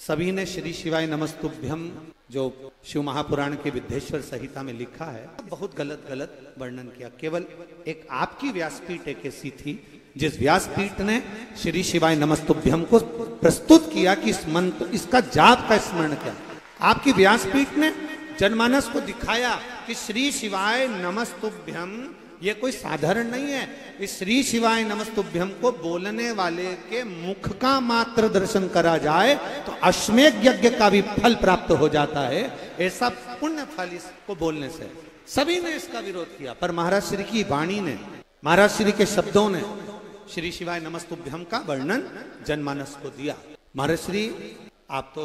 सभी ने श्री शिवाय नमस्तुभ्यम जो शिव महापुराण के विद्येश्वर संहिता में लिखा है, बहुत गलत गलत वर्णन किया। केवल एक आपकी व्यासपीठ एक ऐसी थी जिस व्यासपीठ ने श्री शिवाय नमस्तुभ्यम को प्रस्तुत किया कि इस मंत्र, इसका जाप का स्मरण किया। आपकी व्यासपीठ ने जनमानस को दिखाया कि श्री शिवाय नमस्तुभ्यम ये कोई साधारण नहीं है। इस श्री शिवाय नमस्तुभ्यम को बोलने वाले के मुख का मात्र दर्शन करा जाए तो अश्वमेध यज्ञ का भी फल प्राप्त हो जाता है। ऐसा पुण्य फल इसको बोलने से। सभी ने इसका विरोध किया, पर महाराज श्री की वाणी ने, महाराज श्री के शब्दों ने श्री शिवाय नमस्तुभ्यम का वर्णन जनमानस को दिया। महाराज श्री, आप तो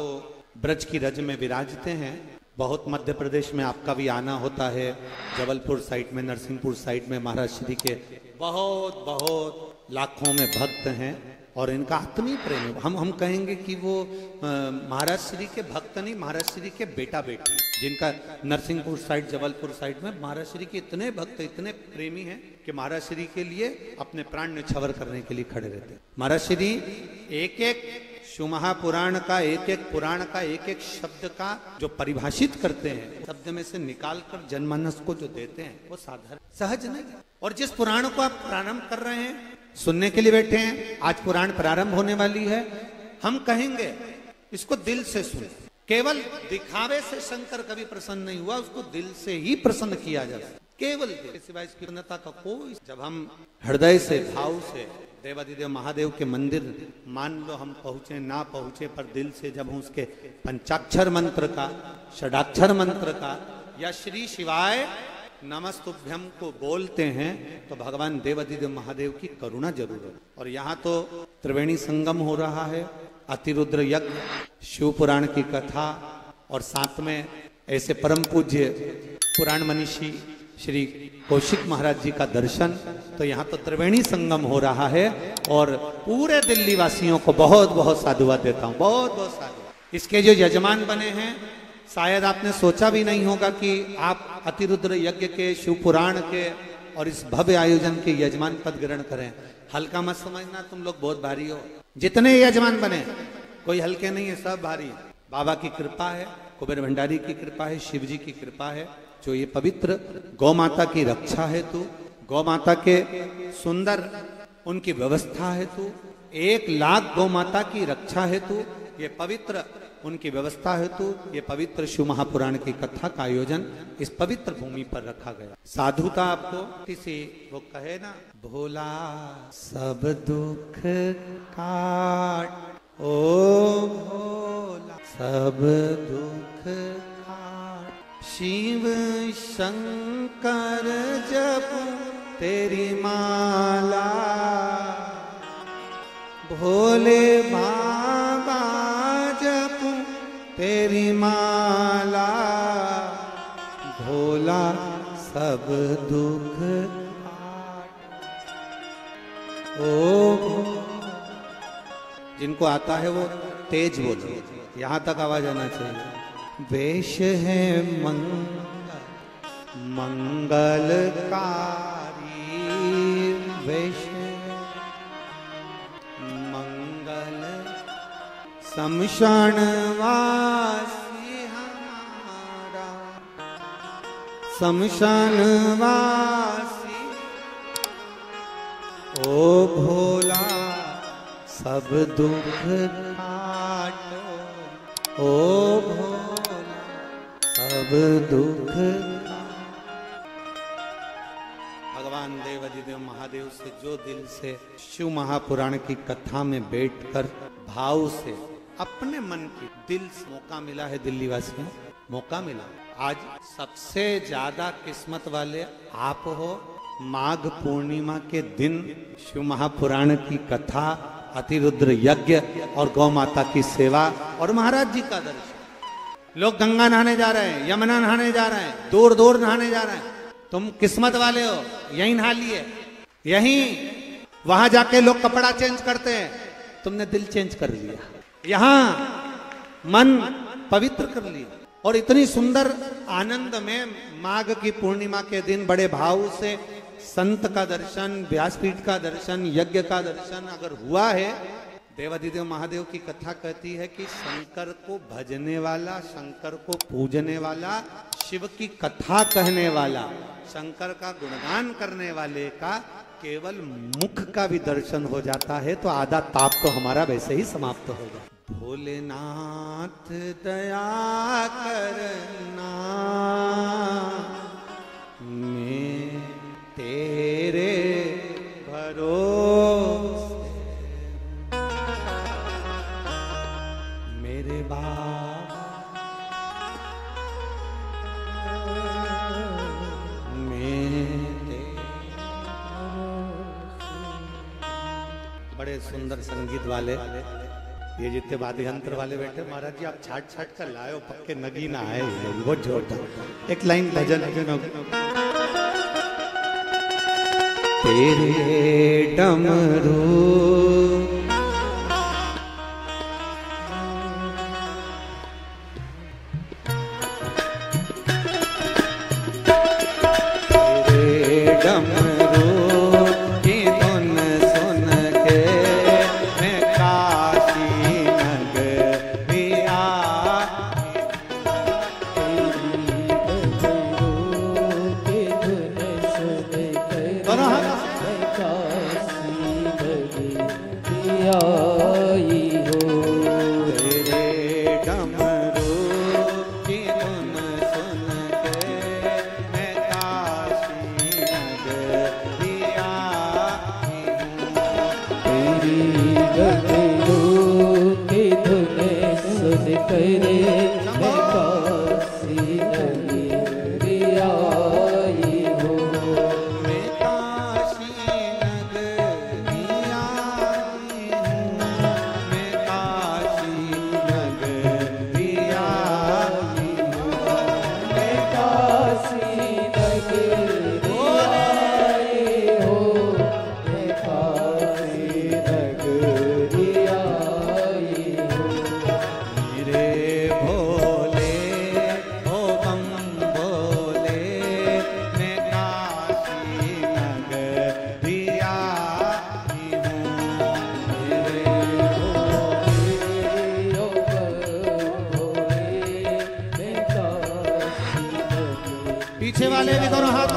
ब्रज की रज में विराजते हैं, बहुत मध्य प्रदेश में आपका भी आना होता है, जबलपुर साइड में, नरसिंहपुर साइड में महाराज श्री के बहुत लाखों में भक्त हैं और इनका आत्मीय प्रेम है। हम कहेंगे कि वो महाराज श्री के भक्त नहीं, महाराज श्री के बेटा बेटी, जिनका नरसिंहपुर साइड, जबलपुर साइड में महाराज श्री के इतने भक्त, इतने प्रेमी हैं कि महाराज श्री के लिए अपने प्राण न्यौछावर करने के लिए खड़े रहते हैं। महाराज श्री एक एक शिव महापुराण का, एक एक पुराण का, एक एक शब्द का जो परिभाषित करते हैं, शब्द में से निकाल कर जनमानस को जो देते हैं वो साधारण सहज नहीं। और जिस पुराण को आप प्रारंभ कर रहे हैं, सुनने के लिए बैठे हैं, आज पुराण प्रारंभ होने वाली है, हम कहेंगे इसको दिल से सुन। केवल दिखावे से शंकर कभी प्रसन्न नहीं हुआ, उसको दिल से ही प्रसन्न किया जाता है, केवल दिल सिवाय इसकी प्रसन्नता का कोई। जब हम हृदय से, भाव से देवादिदेव महादेव के मंदिर, मान लो हम पहुंचे ना पहुंचे, पर दिल से जब हम उसके पंचाक्षर मंत्र का, षडाक्षर मंत्र का या श्री शिवाय नमस्तुभ्यम को बोलते हैं तो भगवान देवादिदेव महादेव की करुणा जरूर है। और यहाँ तो त्रिवेणी संगम हो रहा है, अतिरुद्र यज्ञ, शिव पुराण की कथा और साथ में ऐसे परम पूज्य पुराण मनीषी श्री कौशिक महाराज जी का दर्शन। तो यहाँ तो त्रिवेणी संगम हो रहा है और पूरे दिल्ली वासियों को बहुत बहुत साधुवाद देता हूँ, बहुत बहुत साधुवाद। इसके जो यजमान बने हैं, शायद आपने सोचा भी नहीं होगा कि आप अतिरुद्र यज्ञ के, शिव पुराण के और इस भव्य आयोजन के यजमान पद ग्रहण करें। हल्का मत समझना, तुम लोग बहुत भारी हो। जितने यजमान बने कोई हल्के नहीं है, सब भारी है। बाबा की कृपा है, कुबेर भंडारी की कृपा है, शिव जी की कृपा है, जो ये पवित्र गौ माता की रक्षा हेतु, गौ माता के सुंदर उनकी व्यवस्था हेतु, 1 लाख गौ माता की रक्षा हेतु, ये पवित्र उनकी व्यवस्था हेतु, ये पवित्र शिव महापुराण की कथा का आयोजन इस पवित्र भूमि पर रखा गया। साधुता आपको किसी, वो कहे ना, भोला सब दुख काट, ओ भोला सब दुख काट, शिव शंकर जप तेरी माला, भोले बाबा जप तेरी माला, भोला सब दुख काट, ओ। जिनको आता है वो तेज बोलो, यहाँ तक आवाज आना चाहिए। वेश है मंगलकारी, वेश मंगल, शमशान वासी हमारा, शमशान वासी, ओ भोला सब दुख काटो, ओ भोला सब दुख। भगवान देवादिदेव महादेव से जो दिल से शिव महापुराण की कथा में बैठकर भाव से अपने मन की, दिल से मौका मिला है, दिल्ली वासियों मौका मिला। आज सबसे ज्यादा किस्मत वाले आप हो। माघ पूर्णिमा के दिन शिव महापुराण की कथा, अतिरुद्र यज्ञ और गौ माता की सेवा और महाराज जी का दर्शन। लोग गंगा नहाने जा रहे हैं, यमुना नहाने जा रहे हैं, दूर दूर नहाने जा रहे हैं। तुम किस्मत वाले हो, यहीं नहा लिए। यहीं वहां जाके लोग कपड़ा चेंज करते हैं, तुमने दिल चेंज कर लिया, यहां मन पवित्र कर लिया। और इतनी सुंदर आनंद में माघ की पूर्णिमा के दिन बड़े भाव से संत का दर्शन, व्यासपीठ का दर्शन, यज्ञ का दर्शन अगर हुआ है देवाधिदेव महादेव की कथा कहती है कि शंकर को भजने वाला, शंकर को पूजने वाला, शिव की कथा कहने वाला, शंकर का गुणगान करने वाले का केवल मुख का भी दर्शन हो जाता है तो आधा ताप तो हमारा वैसे ही समाप्त होगा। भोलेनाथ दया करना, मैं तेरे भरोसे, मेरे बाबा बड़े सुंदर संगीत वाले ये जितने वाद्य यंत्र वाले बैठे, महाराज जी आप छाट छाट कर लाए हो, पक्के नगी ना आए, बहुत जोरदार। एक लाइन भजन तेरे डमरू पीछे वाले भी दोनों हाथ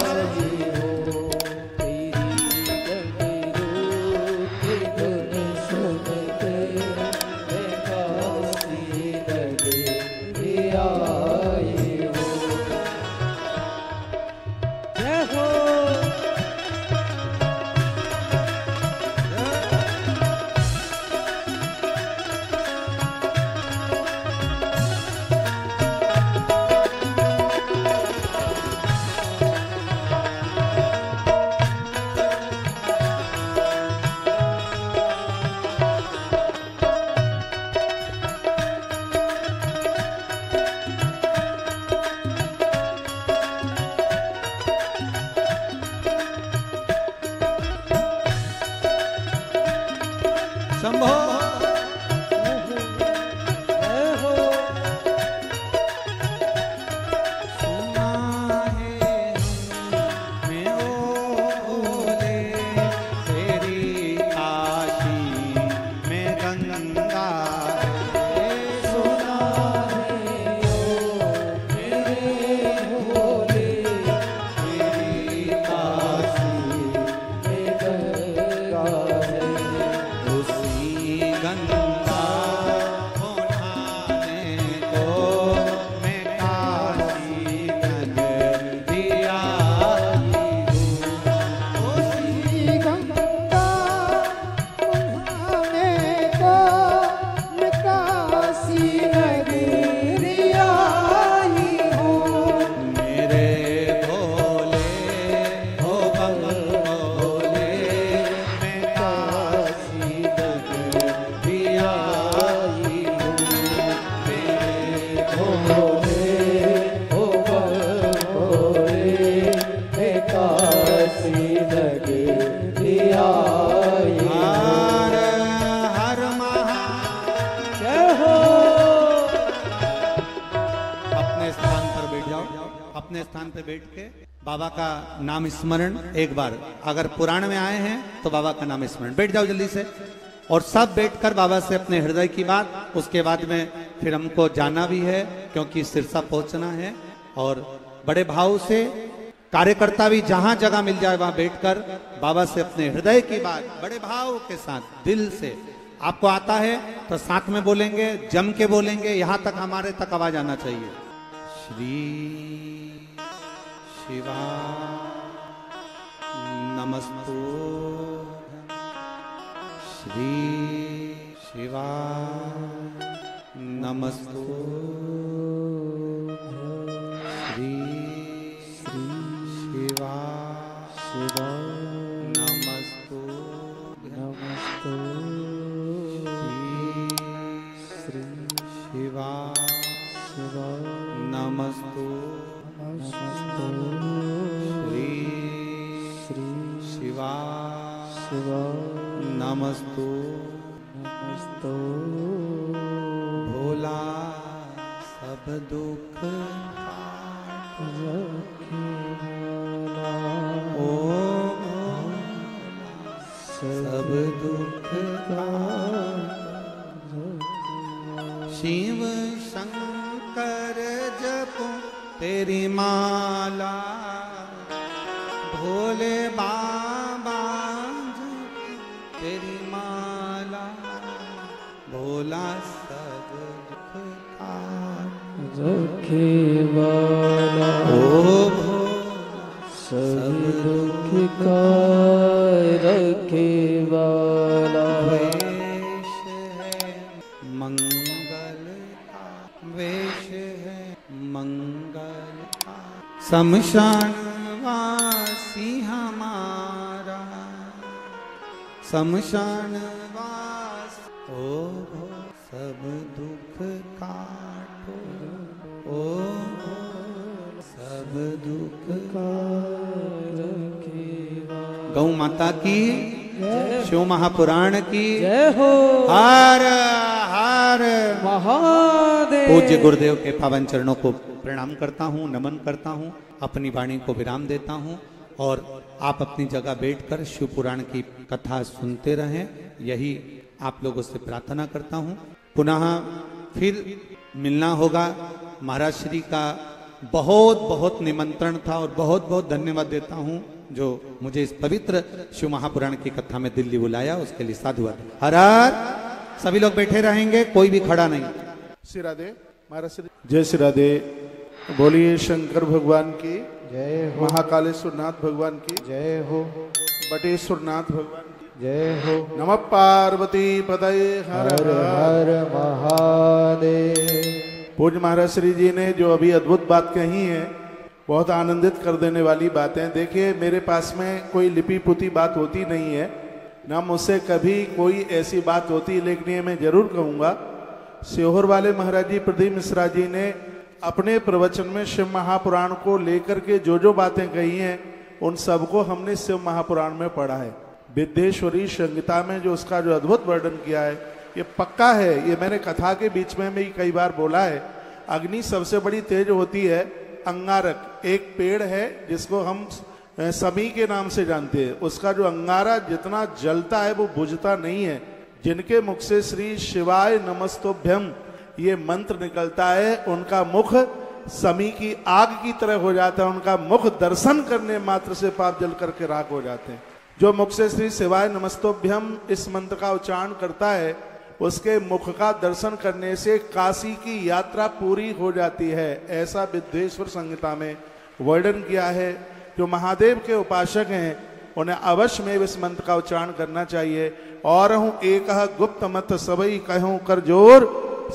बाबा का नाम स्मरण एक बार, अगर पुराण में आए हैं तो बाबा का नाम स्मरण। बैठ जाओ जल्दी से। और सब बैठकर बाबा से अपने हृदय की बात, उसके बाद में फिर हमको जाना भी है क्योंकि सिरसा पहुंचना है। और बड़े भाव से कार्यकर्ता भी जहां जगह मिल जाए वहां बैठकर बाबा से अपने हृदय की बात बड़े भाव के साथ, दिल से, आपको आता है तो साथ में बोलेंगे, जम के बोलेंगे, यहां तक हमारे तक आवाज आना चाहिए। श्री शिवा नमस्तु, श्री शिवा नमस्तु, श्री शिवा शिवा नमस्तु नमस्तु, श्री शिवा शिवा नमस्तु नमस्तु, श्री शिवा शिवा नमस्तु नमस्तु। भोला सब दुख ओ सब दुख शिव शंकर जपो तेरी माला, भोले बाबा जपो तेरी माला, भोला सब दुख रखे वाला, ओ सब दुख का रखे वाला। वेश है मंगल का, वेश है मंगल का, शमशान वासी हमारा, शमशान वास ओ सब दुख काटो, ओ सब दुख का रखे वाला। गौ माता की, शिव महापुराण की जय हो। हर हर महादेव। पूज्य गुरुदेव के पावन चरणों को प्रणाम करता हूँ, नमन करता हूँ, अपनी वाणी को विराम देता हूँ और आप अपनी जगह बैठकर शिव पुराण की कथा सुनते रहें, यही आप लोगों से प्रार्थना करता हूँ। पुनः फिर मिलना होगा। महाराज श्री का बहुत बहुत निमंत्रण था और बहुत बहुत धन्यवाद देता हूँ जो मुझे इस पवित्र शिव महापुराण की कथा में दिल्ली बुलाया, उसके लिए साधुवाद। हर हर। सभी लोग बैठे रहेंगे, कोई भी खड़ा नहीं। श्री राधे महाराज श्री जय श्री राधे। बोलिए शंकर भगवान की जय हो। महाकालेश्वर नाथ भगवान की जय हो। बटेश्वर नाथ भगवान की जय हो। नमः पार्वती पतये हर हर हर। हर महादेव। पूज्य महाराज श्री जी ने जो अभी अद्भुत बात कही है, बहुत आनंदित कर देने वाली बातें। देखिए मेरे पास में कोई लिपि पुती बात होती नहीं है, ना मुझसे कभी कोई ऐसी बात होती, लेकिन ये मैं जरूर कहूँगा, सीहोर वाले महाराज जी प्रदीप मिश्रा जी ने अपने प्रवचन में शिव महापुराण को लेकर के जो जो बातें कही हैं, उन सबको हमने शिव महापुराण में पढ़ा है। विद्येश्वरी संहिता में जो उसका जो अद्भुत वर्णन किया है, ये पक्का है। ये मैंने कथा के बीच में भी कई बार बोला है। अग्नि सबसे बड़ी तेज होती है अंगारक। एक पेड़ है जिसको हम समी के नाम से जानते हैं, उसका जो अंगारा जितना जलता है वो बुझता नहीं है। जिनके मुख से श्री शिवाय नमस्तुभ्यम ये मंत्र निकलता है, उनका मुख समी की आग की तरह हो जाता है। उनका मुख दर्शन करने मात्र से पाप जल करके राख हो जाते हैं। जो मुख से श्री शिवाय नमस्तुभ्यम इस मंत्र का उच्चारण करता है, उसके मुख का दर्शन करने से काशी की यात्रा पूरी हो जाती है। ऐसा विद्येश्वर संहिता में वर्णन किया है। जो महादेव के उपासक हैं उन्हें अवश्य में इस मंत्र का उच्चारण करना चाहिए। और हूँ एक गुप्त मत सबई कहूँ कर जोर,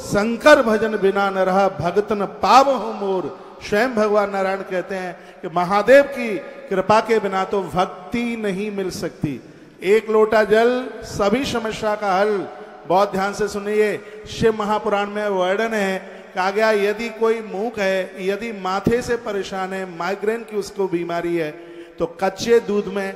शंकर भजन बिना न रहा भगतन पाव हो मोर। स्वयं भगवान नारायण कहते हैं कि महादेव की कृपा के बिना तो भक्ति नहीं मिल सकती। एक लोटा जल सभी समस्या का हल। बहुत ध्यान से सुनिए, शिव महापुराण में वर्णन है, कहा गया यदि कोई मूक है, यदि माथे से परेशान है, माइग्रेन की उसको बीमारी है, तो कच्चे दूध में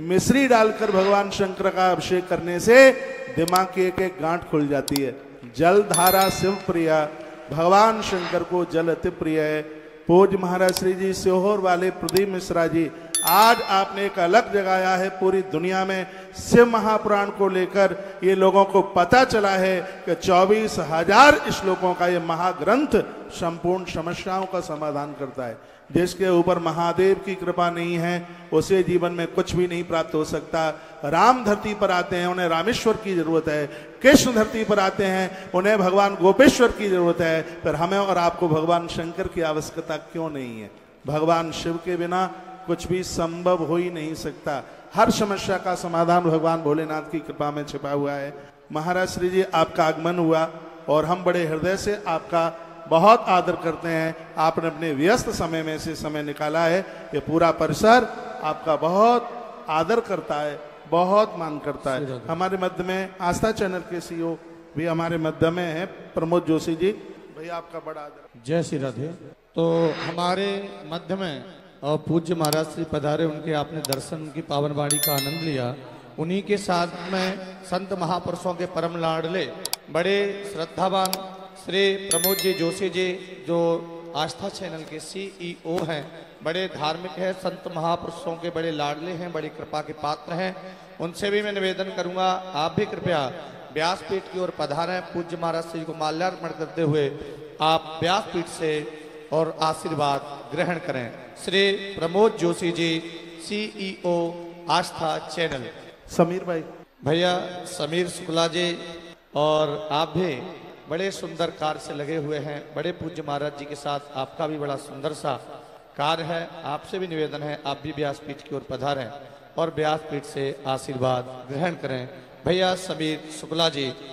मिश्री डालकर भगवान शंकर का अभिषेक करने से दिमाग की एक एक गांठ खुल जाती है। जल धारा शिव प्रिया, भगवान शंकर को जल अति प्रिय है। पूज्य महाराज श्री जी सीहोर वाले प्रदीप मिश्रा जी आज आपने एक अलग जगाया है पूरी दुनिया में। शिव महापुराण को लेकर ये लोगों को पता चला है कि 24,000 श्लोकों का ये महाग्रंथ संपूर्ण समस्याओं का समाधान करता है। जिसके ऊपर महादेव की कृपा नहीं है उसे जीवन में कुछ भी नहीं प्राप्त हो सकता। राम धरती पर आते हैं, उन्हें रामेश्वर की जरूरत है। कृष्ण धरती पर आते हैं, उन्हें भगवान गोपेश्वर की जरूरत है। पर हमें और आपको भगवान शंकर की आवश्यकता क्यों नहीं है? भगवान शिव के बिना कुछ भी संभव हो ही नहीं सकता। हर समस्या का समाधान भगवान भोलेनाथ की कृपा में छिपा हुआ है। महाराज श्री जी, आपका आगमन हुआ और हम बड़े हृदय से आपका बहुत आदर करते हैं। आपने अपने व्यस्त समय में से समय निकाला है। ये पूरा परिसर आपका बहुत आदर करता है, बहुत मान करता है। हमारे मध्य में आस्था चैनल के सीईओ भी हमारे मध्य में हैं, प्रमोद जोशी जी। भैया आपका बड़ा आदर। जय श्री राधे। तो हमारे मध्य में और पूज्य महाराज श्री पधारे, उनके आपने दर्शन, उनकी पावन वाणी का आनंद लिया। उन्हीं के साथ में संत महापुरुषों के परम लाडले बड़े श्रद्धावान श्री प्रमोद जी जोशी जी, जो आस्था चैनल के सीईओ हैं, बड़े धार्मिक हैं, संत महापुरुषों के बड़े लाडले हैं, बड़ी कृपा के पात्र हैं। उनसे भी मैं निवेदन करूंगा, आप भी कृपया व्यासपीठ की ओर पधारें। पूज्य महाराज श्री को माल्यार्पण करते हुए आप व्यासपीठ से और आशीर्वाद ग्रहण करें। श्री प्रमोद जोशी जी, सीईओ आस्था चैनल। समीर भाई, भैया समीर शुक्ला जी, और आप भी बड़े सुंदर कार्य से लगे हुए हैं। बड़े पूज्य महाराज जी के साथ आपका भी बड़ा सुंदर सा कार्य है। आपसे भी निवेदन है, आप भी व्यासपीठ की ओर पधारें और व्यासपीठ से आशीर्वाद ग्रहण करें। भैया समीर शुक्ला जी।